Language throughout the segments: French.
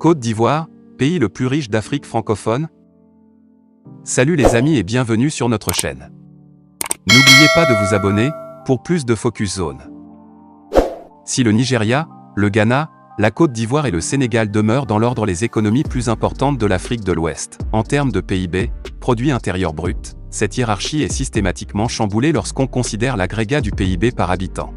Côte d'Ivoire, pays le plus riche d'Afrique francophone. Salut les amis et bienvenue sur notre chaîne. N'oubliez pas de vous abonner, pour plus de Focus Zone. Si le Nigeria, le Ghana, la Côte d'Ivoire et le Sénégal demeurent dans l'ordre les économies plus importantes de l'Afrique de l'Ouest, en termes de PIB, produit intérieur brut, cette hiérarchie est systématiquement chamboulée lorsqu'on considère l'agrégat du PIB par habitant.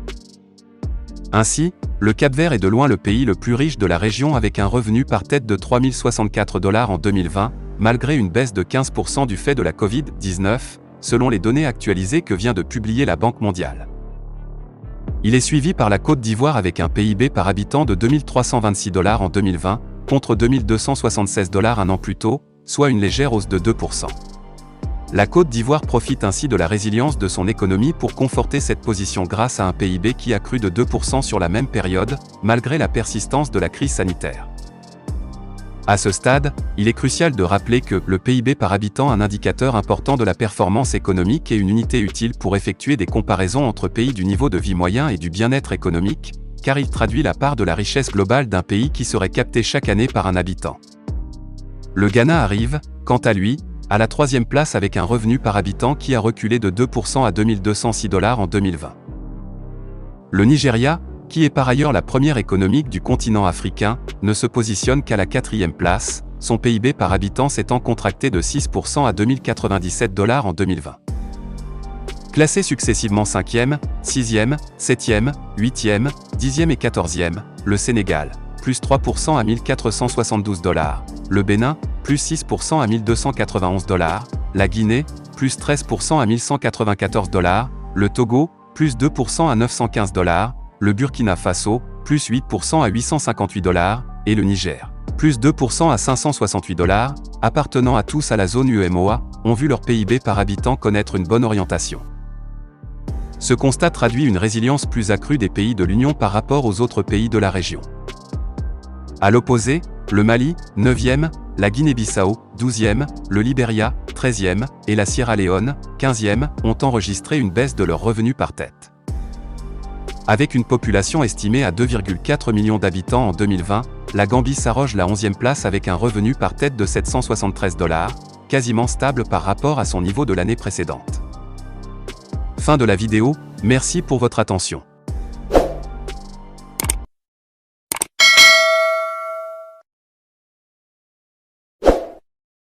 Ainsi, le Cap-Vert est de loin le pays le plus riche de la région avec un revenu par tête de 3 064 $ en 2020, malgré une baisse de 15% du fait de la Covid-19, selon les données actualisées que vient de publier la Banque mondiale. Il est suivi par la Côte d'Ivoire avec un PIB par habitant de 2 326 $ en 2020, contre 2 276 $ un an plus tôt, soit une légère hausse de 2%. La Côte d'Ivoire profite ainsi de la résilience de son économie pour conforter cette position grâce à un PIB qui a cru de 2% sur la même période, malgré la persistance de la crise sanitaire. À ce stade, il est crucial de rappeler que le PIB par habitant est un indicateur important de la performance économique et une unité utile pour effectuer des comparaisons entre pays du niveau de vie moyen et du bien-être économique, car il traduit la part de la richesse globale d'un pays qui serait captée chaque année par un habitant. Le Ghana arrive, quant à lui, à la troisième place avec un revenu par habitant qui a reculé de 2% à 2 206 $ en 2020. Le Nigeria, qui est par ailleurs la première économique du continent africain, ne se positionne qu'à la quatrième place, son PIB par habitant s'étant contracté de 6% à 2 097 $ en 2020. Classés successivement 5e, 6e, 7e, 8e, 10e et 14e, le Sénégal, plus 3% à 1 472 $, le Bénin, plus 6% à 1 291 $, la Guinée, plus 13% à 1 194 $, le Togo, plus 2% à 915 $, le Burkina Faso, plus 8% à 858 $, et le Niger, plus 2% à 568 $, appartenant à tous à la zone UEMOA, ont vu leur PIB par habitant connaître une bonne orientation. Ce constat traduit une résilience plus accrue des pays de l'Union par rapport aux autres pays de la région. À l'opposé, le Mali, 9e, la Guinée-Bissau, 12e, le Libéria, 13e, et la Sierra Leone, 15e, ont enregistré une baisse de leurs revenus par tête. Avec une population estimée à 2,4 millions d'habitants en 2020, la Gambie s'arroge la 11e place avec un revenu par tête de 773 $, quasiment stable par rapport à son niveau de l'année précédente. Fin de la vidéo, merci pour votre attention.